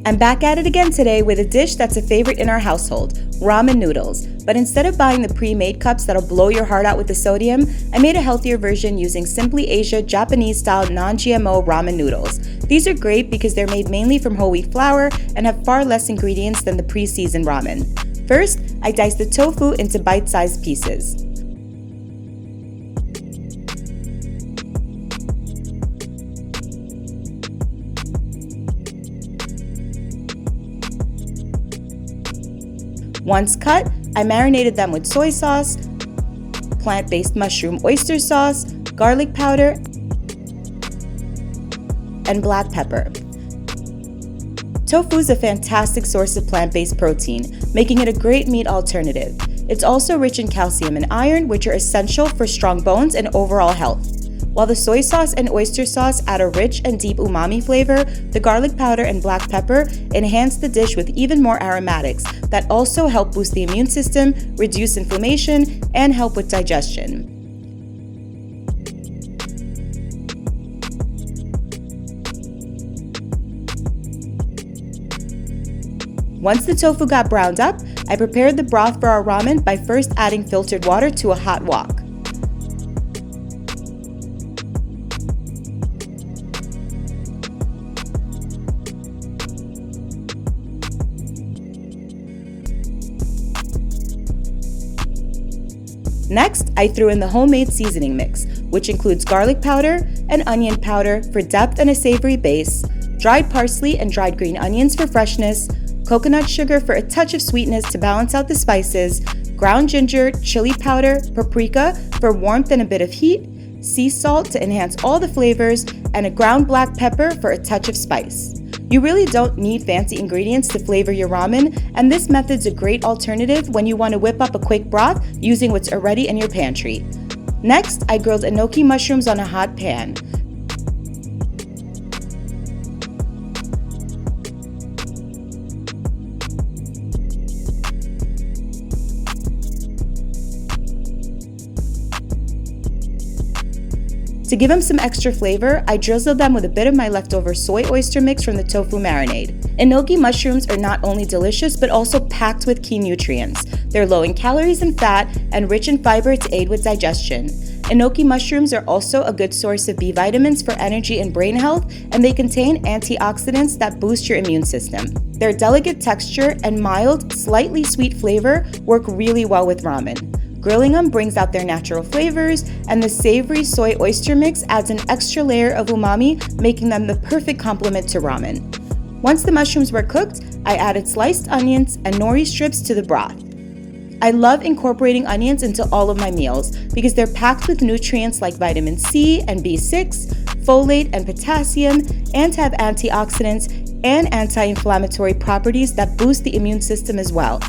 I'm back at it again today with a dish that's a favorite in our household, ramen noodles. But instead of buying the pre-made cups that'll blow your heart out with the sodium, I made a healthier version using Simply Asia Japanese-style non-GMO ramen noodles. These are great because they're made mainly from whole wheat flour and have far less ingredients than the pre-seasoned ramen. First, I diced the tofu into bite-sized pieces. Once cut, I marinated them with soy sauce, plant-based mushroom oyster sauce, garlic powder, and black pepper. Tofu is a fantastic source of plant-based protein, making it a great meat alternative. It's also rich in calcium and iron, which are essential for strong bones and overall health. While the soy sauce and oyster sauce add a rich and deep umami flavor, the garlic powder and black pepper enhance the dish with even more aromatics that also help boost the immune system, reduce inflammation, and help with digestion. Once the tofu got browned up, I prepared the broth for our ramen by first adding filtered water to a hot wok. Next, I threw in the homemade seasoning mix, which includes garlic powder and onion powder for depth and a savory base, dried parsley and dried green onions for freshness, coconut sugar for a touch of sweetness to balance out the spices, ground ginger, chili powder, paprika for warmth and a bit of heat, sea salt to enhance all the flavors, and a ground black pepper for a touch of spice. You really don't need fancy ingredients to flavor your ramen, and this method's a great alternative when you want to whip up a quick broth using what's already in your pantry. Next, I grilled enoki mushrooms on a hot pan. To give them some extra flavor, I drizzled them with a bit of my leftover soy oyster mix from the tofu marinade. Enoki mushrooms are not only delicious, but also packed with key nutrients. They're low in calories and fat and rich in fiber to aid with digestion. Enoki mushrooms are also a good source of B vitamins for energy and brain health, and they contain antioxidants that boost your immune system. Their delicate texture and mild, slightly sweet flavor work really well with ramen. Grilling them brings out their natural flavors, and the savory soy oyster mix adds an extra layer of umami, making them the perfect complement to ramen. Once the mushrooms were cooked, I added sliced onions and nori strips to the broth. I love incorporating onions into all of my meals because they're packed with nutrients like vitamin C and B6, folate and potassium, and have antioxidants and anti-inflammatory properties that boost the immune system as well.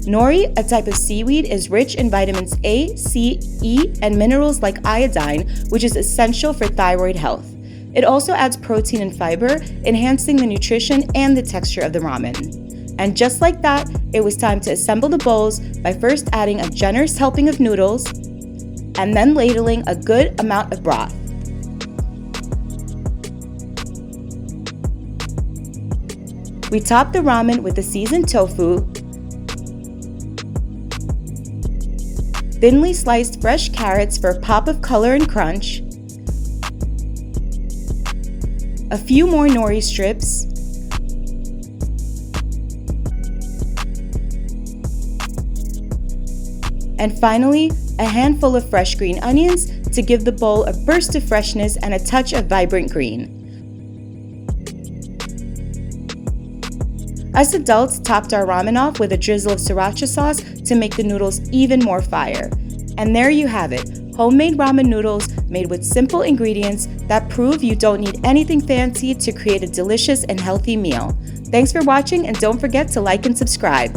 Nori, a type of seaweed, is rich in vitamins A, C, E, and minerals like iodine, which is essential for thyroid health. It also adds protein and fiber, enhancing the nutrition and the texture of the ramen. And just like that, it was time to assemble the bowls by first adding a generous helping of noodles and then ladling a good amount of broth. We topped the ramen with the seasoned tofu, thinly sliced fresh carrots for a pop of color and crunch, a few more nori strips, and finally, a handful of fresh green onions to give the bowl a burst of freshness and a touch of vibrant green. Us adults topped our ramen off with a drizzle of sriracha sauce to make the noodles even more fire. And there you have it, homemade ramen noodles made with simple ingredients that prove you don't need anything fancy to create a delicious and healthy meal. Thanks for watching, and don't forget to like and subscribe.